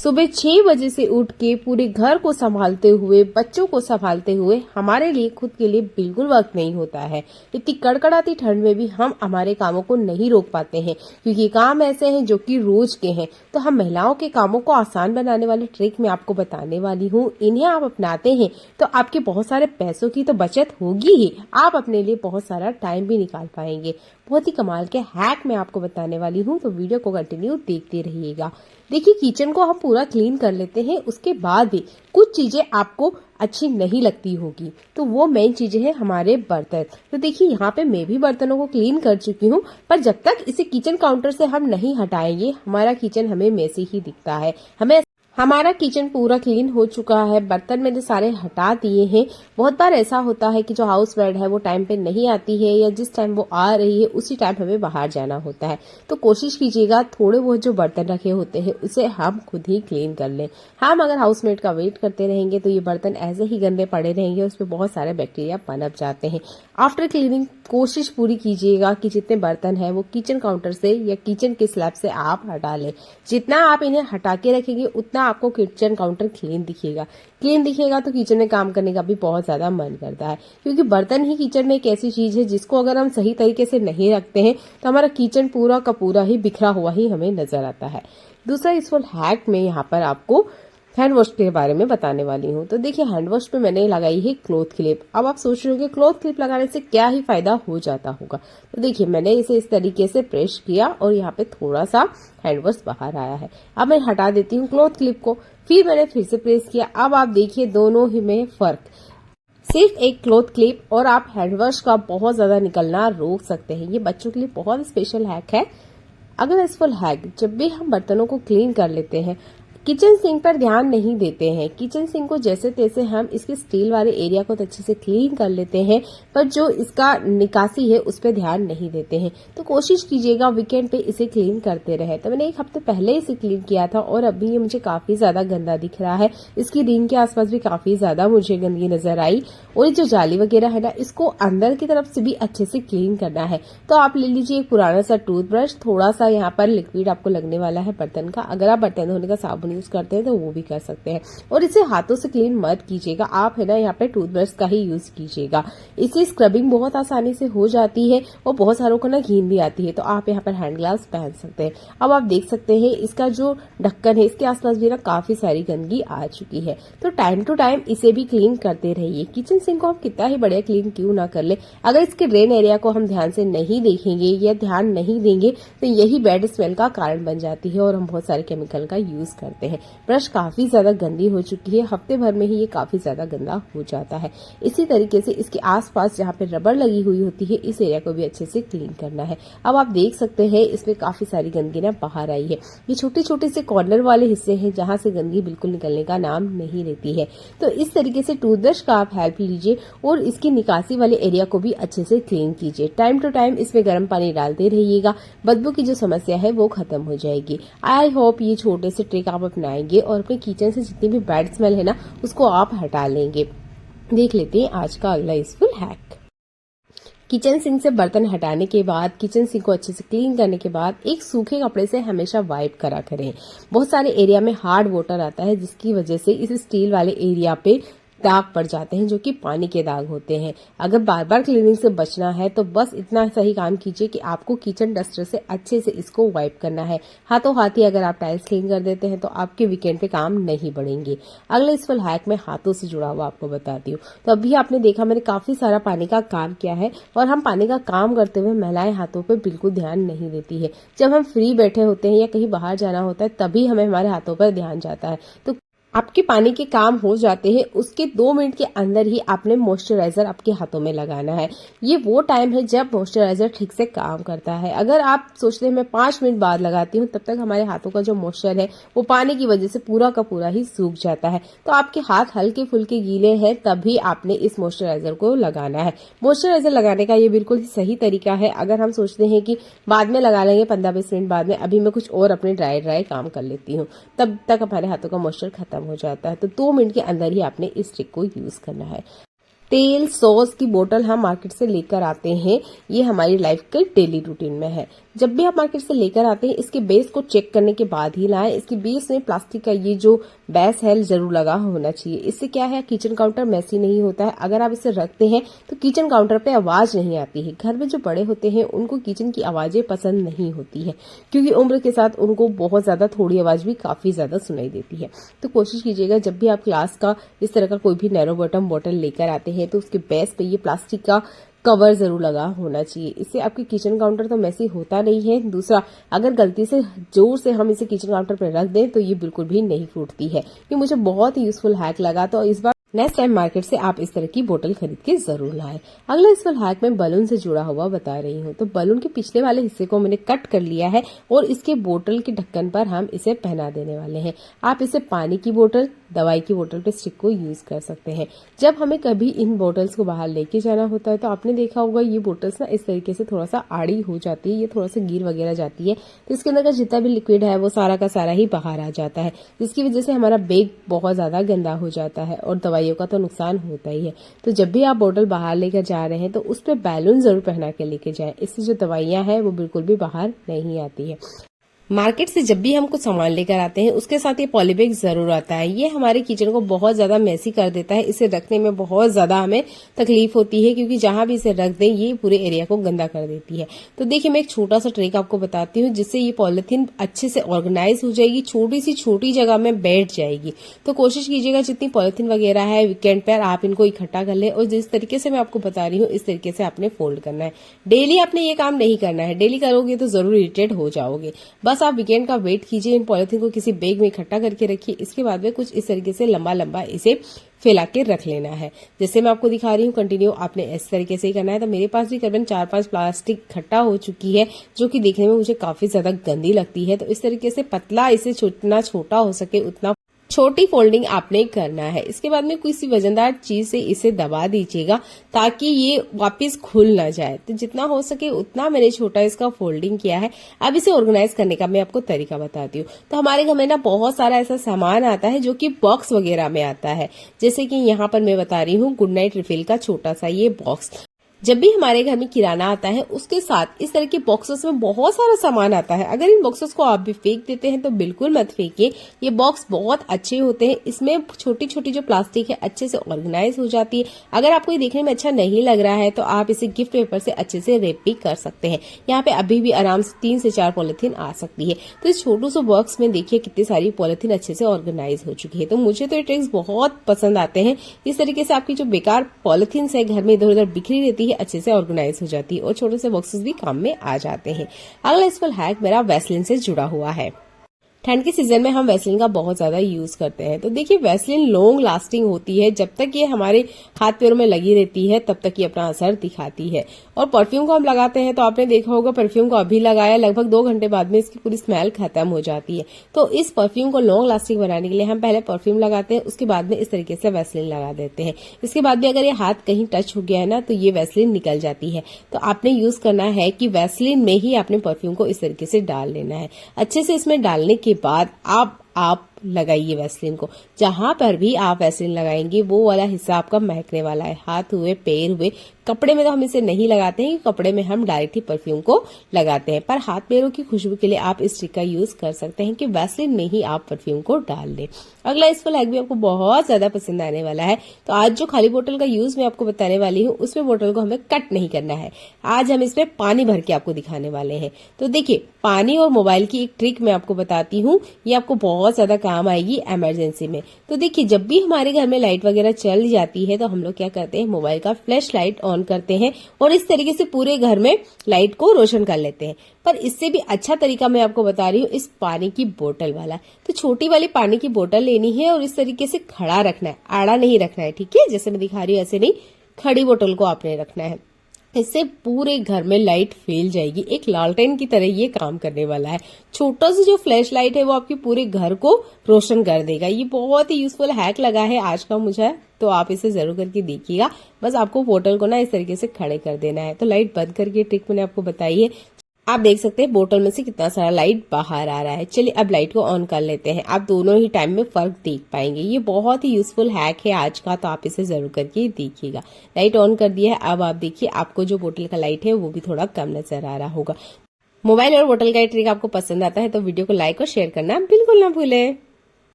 सुबह 6 बजे से उठ के पूरे घर को संभालते हुए, बच्चों को संभालते हुए हमारे लिए खुद के लिए बिल्कुल वक्त नहीं होता है। इतनी कड़कड़ाती ठंड में भी हम हमारे कामों को नहीं रोक पाते हैं, क्योंकि काम ऐसे हैं जो कि रोज के हैं। तो हम महिलाओं के कामों को आसान बनाने वाली ट्रिक मैं आपको बताने वाली हूँ। इन्हें आप अपनाते हैं तो आपके बहुत सारे पैसों की तो बचत होगी ही, आप अपने लिए बहुत सारा टाइम भी निकाल पाएंगे। बहुत ही कमाल के हैक मैं आपको बताने वाली हूँ, तो वीडियो को कंटिन्यू देखते रहिएगा। देखिए, किचन को हम पूरा क्लीन कर लेते हैं, उसके बाद भी कुछ चीजें आपको अच्छी नहीं लगती होगी, तो वो मेन चीजें हैं हमारे बर्तन। तो देखिए, यहाँ पे मैं भी बर्तनों को क्लीन कर चुकी हूँ, पर जब तक इसे किचन काउंटर से हम नहीं हटाएंगे, हमारा किचन हमें मेसी ही दिखता है। हमारा किचन पूरा क्लीन हो चुका है, बर्तन मैंने सारे हटा दिए हैं। बहुत बार ऐसा होता है कि जो हाउस वाइफ है वो टाइम पे नहीं आती है, या जिस टाइम वो आ रही है उसी टाइम हमें बाहर जाना होता है। तो कोशिश कीजिएगा थोड़े बहुत जो बर्तन रखे होते हैं उसे हम खुद ही क्लीन कर लें। हम अगर हाउसमेट का वेट करते रहेंगे तो ये बर्तन ऐसे ही गंदे पड़े रहेंगे, उसमें बहुत सारे बैक्टीरिया पनप जाते हैं। आफ्टर क्लीनिंग कोशिश पूरी कीजिएगा कि जितने बर्तन है वो किचन काउंटर से या किचन के स्लैब से आप हटा लें। जितना आप इन्हें हटा के रखेंगे उतना आपको किचन काउंटर क्लीन दिखेगा तो किचन में काम करने का भी बहुत ज्यादा मन करता है, क्योंकि बर्तन ही किचन में एक ऐसी चीज है जिसको अगर हम सही तरीके से नहीं रखते हैं तो हमारा किचन पूरा का पूरा ही बिखरा हुआ ही हमें नजर आता है। दूसरा यूजफुल हैक में यहाँ पर आपको हैंड वॉश के बारे में बताने वाली हूँ। तो देखिए, हैंड वॉश पे मैंने लगाई है क्लॉथ क्लिप। अब आप सोच रहे होंगे क्लॉथ क्लिप लगाने से क्या ही फायदा हो जाता होगा। तो देखिए, मैंने इसे इस तरीके से प्रेस किया और यहाँ पे थोड़ा सा हैंड वॉश बाहर आया है। अब मैं हटा देती हूँ क्लॉथ क्लिप को, फिर मैंने फिर से प्रेस किया। अब आप देखिए दोनों ही में फर्क, सिर्फ एक क्लॉथ क्लिप और आप हैंड वॉश का बहुत ज्यादा निकलना रोक सकते हैं। ये बच्चों के लिए बहुत स्पेशल हैक है। अगला यूजफुल हैक, जब भी हम बर्तनों को क्लीन कर लेते हैं, किचन सिंक पर ध्यान नहीं देते हैं। किचन सिंक को जैसे तैसे हम इसके स्टील वाले एरिया को तो अच्छे से क्लीन कर लेते हैं, पर जो इसका निकासी है उस पर ध्यान नहीं देते हैं। तो कोशिश कीजिएगा वीकेंड पे इसे क्लीन करते रहे। तो मैंने 1 हफ्ते पहले इसे क्लीन किया था और अभी ये मुझे काफी ज्यादा गंदा दिख रहा है। इसकी रिंग के आसपास भी काफी ज्यादा मुझे गंदगी नजर आई, और जो जाली वगैरह है ना, इसको अंदर की तरफ से भी अच्छे से क्लीन करना है। तो आप ले लीजिए एक पुराना सा टूथब्रश, थोड़ा सा यहाँ पर लिक्विड आपको लगने वाला है बर्तन का। अगर आप बर्तन धोने का साबुन यूज करते हैं तो वो भी कर सकते हैं, और इसे हाथों से क्लीन मत कीजिएगा। आप है ना यहाँ पे टूथब्रश का ही यूज कीजिएगा। इससे स्क्रबिंग बहुत आसानी से हो जाती है और बहुत सारों को ना घिन भी आती है। तो आप यहाँ पर हैंड ग्लव्स पहन सकते हैं। अब आप देख सकते हैं इसका जो ढक्कन है इसके आसपास भी ना काफी सारी गंदगी आ चुकी है। तो टाइम टू टाइम इसे भी क्लीन करते रहिए। किचन सिंक को हम कितना ही बढ़िया क्लीन क्यों ना कर ले, अगर इसके ड्रेन एरिया को हम ध्यान से नहीं देखेंगे या ध्यान नहीं देंगे तो यही बैड स्मेल का कारण बन जाती है, और हम बहुत सारे केमिकल का यूज करते हैं। ब्रश काफी ज्यादा गंदी हो चुकी है, हफ्ते भर में ही ये काफी ज्यादा गंदा हो जाता है। इसी तरीके से इसके आसपास जहाँ पे रबड़ लगी हुई होती है इस एरिया को भी अच्छे से क्लीन करना है। अब आप देख सकते हैं इसमें काफी सारी गंदगी ना बाहर आई है। ये छोटे छोटे से कॉर्नर वाले हिस्से हैं जहां से गंदगी बिल्कुल निकलने का नाम नहीं लेती है। तो इस तरीके से टूथब्रश का आप हेल्प लीजिए और इसकी निकासी वाले एरिया को भी अच्छे से क्लीन कीजिए। टाइम टू टाइम इसमें गर्म पानी डालते रहिएगा, बदबू की जो समस्या है वो खत्म हो जाएगी। आई होप ये छोटे से ट्रिक आप अपनाएंगे और अपने किचन से जितनी भी बैड स्मेल है ना उसको आप हटा लेंगे। देख लेते हैं आज का अगला यूजफुल हैक। किचन सिंक से बर्तन हटाने के बाद, किचन सिंक को अच्छे से क्लीन करने के बाद एक सूखे कपड़े से हमेशा वाइप करा करें। बहुत सारे एरिया में हार्ड वाटर आता है जिसकी वजह से इस स्टील वाले एरिया पे दाग पड़ जाते हैं, जो कि पानी के दाग होते हैं। अगर बार बार क्लीनिंग से बचना है तो बस इतना सही काम कीजिए कि आपको किचन डस्टर से अच्छे से इसको वाइप करना है। हाथों हाथ ही अगर आप टाइल्स क्लीन कर देते हैं तो आपके वीकेंड पे काम नहीं बढ़ेंगे। अगला यूजफुल हैक में हाथों से जुड़ा हुआ आपको बताती हूँ। तो अभी आपने देखा मैंने काफी सारा पानी का काम किया है, और हम पानी का काम करते हुए महिलाएं हाथों पे बिल्कुल ध्यान नहीं देती है। जब हम फ्री बैठे होते हैं या कहीं बाहर जाना होता है तभी हमें हमारे हाथों पर ध्यान जाता है। तो आपके पानी के काम हो जाते हैं, उसके 2 मिनट के अंदर ही आपने मॉइस्चराइजर आपके हाथों में लगाना है। ये वो टाइम है जब मॉइस्चराइजर ठीक से काम करता है। अगर आप सोचते हैं मैं 5 मिनट बाद लगाती हूँ, तब तक हमारे हाथों का जो मॉइस्चर है वो पानी की वजह से पूरा का पूरा ही सूख जाता है। तो आपके हाथ हल्के फुल्के गीले हैं तभी आपने इस मॉइस्चराइजर को लगाना है। मॉइस्चराइजर लगाने का ये बिल्कुल ही सही तरीका है। अगर हम सोचते हैं कि बाद में लगा लेंगे 15-20 मिनट बाद में, अभी मैं कुछ और अपने ड्राई काम कर लेती हूँ, तब तक हमारे हाथों का मॉइस्चर खत्म हो जाता है। तो 2 मिनट के अंदर ही आपने इस ट्रिक को यूज करना है। तेल सॉस की बोतल हम मार्केट से लेकर आते हैं, ये हमारी लाइफ के डेली रूटीन में है। जब भी आप मार्केट से लेकर आते हैं इसके बेस को चेक करने के बाद ही लाएं। इसके बेस में प्लास्टिक का ये जो बेस है जरूर लगा होना चाहिए। इससे क्या है, किचन काउंटर मैसी नहीं होता है। अगर आप इसे रखते हैं तो किचन काउंटर पे आवाज नहीं आती है। घर में जो बड़े होते हैं उनको किचन की आवाजें पसंद नहीं होती है, क्योंकि उम्र के साथ उनको बहुत ज्यादा थोड़ी आवाज भी काफी ज्यादा सुनाई देती है। तो कोशिश कीजिएगा जब भी आप ग्लास का इस तरह का कोई भी नैरो बॉटम बॉटल लेकर आते हैं तो उसके बेस पे ये प्लास्टिक का कवर जरूर लगा होना चाहिए। इससे आपके किचन काउंटर तो मैसी होता नहीं है। दूसरा, अगर गलती से जोर से हम इसे किचन काउंटर पर रख दें तो ये बिल्कुल भी नहीं फूटती है। ये मुझे बहुत ही यूजफुल हैक लगा, तो इस बार नेक्स्ट टाइम मार्केट से आप इस तरह की बोतल खरीद के जरूर लाएं। अगला यूजफुल हैक मैं बलून से जुड़ा हुआ बता रही हूँ। तो बलून के पिछले वाले हिस्से को मैंने कट कर लिया है और इसके बोतल के ढक्कन पर हम इसे पहना देने वाले हैं। आप इसे पानी की बोतल, दवाई की बोतल पे स्टिक को यूज कर सकते हैं। जब हमें कभी इन बोतल्स को बाहर लेके जाना होता है तो आपने देखा होगा ये बोतल्स ना इस तरीके से थोड़ा सा आड़ी हो जाती है, ये थोड़ा सा गिर वगैरह जाती है, तो इसके अंदर का जितना भी लिक्विड है वो सारा का सारा ही बाहर आ जाता है, जिसकी वजह से हमारा बैग बहुत ज्यादा गंदा हो जाता है और दवाइयों का तो नुकसान होता ही है। तो जब भी आप बोतल बाहर लेकर जा रहे हैं तो उस पर बैलून जरूर पहना के लेके जाए। इससे जो दवाइयां हैं वो बिल्कुल भी बाहर नहीं आती है। मार्केट से जब भी हम कुछ सामान लेकर आते हैं उसके साथ ये पॉलीबैग जरूर आता है। ये हमारे किचन को बहुत ज्यादा मेसी कर देता है। इसे रखने में बहुत ज्यादा हमें तकलीफ होती है, क्योंकि जहां भी इसे रख दें ये पूरे एरिया को गंदा कर देती है। तो देखिए, मैं एक छोटा सा ट्रिक आपको बताती हूँ जिससे ये पॉलिथीन अच्छे से ऑर्गेनाइज हो जाएगी, छोटी जगह में बैठ जाएगी। तो कोशिश कीजिएगा जितनी पॉलिथीन वगैरह है वीकेंड पर आप इनको इकट्ठा कर ले और जिस तरीके से मैं आपको बता रही हूँ इस तरीके से आपने फोल्ड करना है। डेली आपने ये काम नहीं करना है, डेली करोगे तो जरूर इरिटेट हो जाओगे। बस आप वीकेंड का वेट कीजिए, इन पॉलिथीन को किसी बैग में इकट्ठा करके रखिए। इसके बाद में कुछ इस तरीके से लंबा लंबा इसे फैला के रख लेना है। जैसे मैं आपको दिखा रही हूँ, कंटिन्यू आपने इस तरीके से ही करना है। तो मेरे पास भी करीबन 4-5 प्लास्टिक इकट्ठा हो चुकी है, जो कि देखने में मुझे काफी ज्यादा गंदी लगती है। तो इस तरीके से पतला इसे जितना छोटा हो सके उतना छोटी फोल्डिंग आपने करना है। इसके बाद में किसी वजनदार चीज से इसे दबा दीजिएगा ताकि ये वापस खुल ना जाए। तो जितना हो सके उतना मैंने छोटा इसका फोल्डिंग किया है। अब इसे ऑर्गेनाइज करने का मैं आपको तरीका बताती हूँ। तो हमारे घर में ना बहुत सारा ऐसा सामान आता है जो कि बॉक्स वगैरह में आता है। जैसे कि यहाँ पर मैं बता रही हूँ गुड नाइट रिफिल का छोटा सा ये बॉक्स। जब भी हमारे घर में किराना आता है उसके साथ इस तरह के बॉक्सेस में बहुत सारा सामान आता है। अगर इन बॉक्सेस को आप भी फेंक देते हैं तो बिल्कुल मत फेंकिए। ये बॉक्स बहुत अच्छे होते हैं, इसमें छोटी छोटी जो प्लास्टिक है अच्छे से ऑर्गेनाइज हो जाती है। अगर आपको ये देखने में अच्छा नहीं लग रहा है तो आप इसे गिफ्ट पेपर से अच्छे से रैप भी कर सकते हैं। यहाँ पे अभी भी आराम से 3 से 4 पॉलिथीन आ सकती है। तो इस छोटू से बॉक्स में देखिए कितनी सारी पॉलिथीन अच्छे से ऑर्गेनाइज हो चुकी है। तो मुझे तो ये ट्रिक्स बहुत पसंद आते हैं। इस तरीके से आपकी जो बेकार पॉलिथीन है घर में इधर उधर बिखरी रहती है अच्छे से ऑर्गेनाइज हो जाती है और छोटे से बॉक्सेस भी काम में आ जाते हैं। अगला यूजफुल हैक मेरा वैसलीन से जुड़ा हुआ है। ठंड के सीजन में हम वैसलीन का बहुत ज्यादा यूज करते हैं। तो देखिए, वैसलीन लॉन्ग लास्टिंग होती है। जब तक ये हमारे हाथ पैरों में लगी रहती है तब तक ये अपना असर दिखाती है। और परफ्यूम को हम लगाते हैं तो आपने देखा होगा परफ्यूम को अभी लगाया लगभग 2 घंटे बाद में इसकी पूरी स्मेल खत्म हो जाती है। तो इस परफ्यूम को लॉन्ग लास्टिंग बनाने के लिए हम पहले परफ्यूम लगाते हैं, उसके बाद में इस तरीके से वैसलीन लगा देते हैं। इसके बाद भी अगर ये हाथ कहीं टच हो गया है ना तो ये वैसलीन निकल जाती है। तो आपने यूज करना है कि वैसलीन में ही आपने परफ्यूम को इस तरीके से डाल लेना है। अच्छे से इसमें डालने के बाद आप लगाइए वैसलीन को। जहां पर भी आप वैसलीन लगाएंगे वो वाला हिस्सा आपका महकने वाला है। हाथ हुए, पैर हुए, कपड़े में तो हम इसे नहीं लगाते हैं, कपड़े में हम डायरेक्ट ही परफ्यूम को लगाते हैं। पर हाथ पैरों की खुशबू के लिए आप इस ट्रिक का यूज कर सकते हैं कि वैसलीन में ही आप परफ्यूम को डाल लें। अगला यूजफुल हैक भी आपको बहुत ज्यादा पसंद आने वाला है। तो आज जो खाली बोतल का यूज मैं आपको बताने वाली हूँ उसमें बोतल को हमें कट नहीं करना है। आज हम इसमें पानी भर के आपको दिखाने वाले हैं। तो देखिए, पानी और मोबाइल की एक ट्रिक मैं आपको बताती हूँ, ये आपको बहुत ज्यादा काम आएगी इमरजेंसी में। तो देखिए, जब भी हमारे घर में लाइट वगैरह चल जाती है तो हम लोग क्या करते हैं, मोबाइल का फ्लैश लाइट ऑन करते हैं और इस तरीके से पूरे घर में लाइट को रोशन कर लेते हैं। पर इससे भी अच्छा तरीका मैं आपको बता रही हूँ, इस पानी की बोतल वाला। तो छोटी वाली पानी की बोतल लेनी है और इस तरीके से खड़ा रखना है, आड़ा नहीं रखना है, ठीक है। जैसे मैं दिखा रही हूँ ऐसे नहीं, खड़ी बोतल को आपने रखना है। इससे पूरे घर में लाइट फैल जाएगी, एक लालटेन की तरह ये काम करने वाला है। छोटा सा जो फ्लैश लाइट है वो आपके पूरे घर को रोशन कर देगा। ये बहुत ही यूजफुल हैक लगा है आज का मुझे, तो आप इसे जरूर करके देखिएगा। बस आपको बोतल को ना इस तरीके से खड़े कर देना है। तो लाइट बंद करके ट्रिक मैंने आपको बताई है। आप देख सकते हैं बोतल में से कितना सारा लाइट बाहर आ रहा है। चलिए अब लाइट को ऑन कर लेते हैं। आप दोनों ही टाइम में फर्क देख पाएंगे। ये बहुत ही यूजफुल हैक है आज का, तो आप इसे जरूर करके देखिएगा। लाइट ऑन कर दिया है। अब आप देखिए, आपको जो बोतल का लाइट है वो भी थोड़ा कम नजर आ रहा होगा। मोबाइल और बोतल का ये ट्रिक आपको पसंद आता है तो वीडियो को लाइक और शेयर करना बिल्कुल ना भूलें।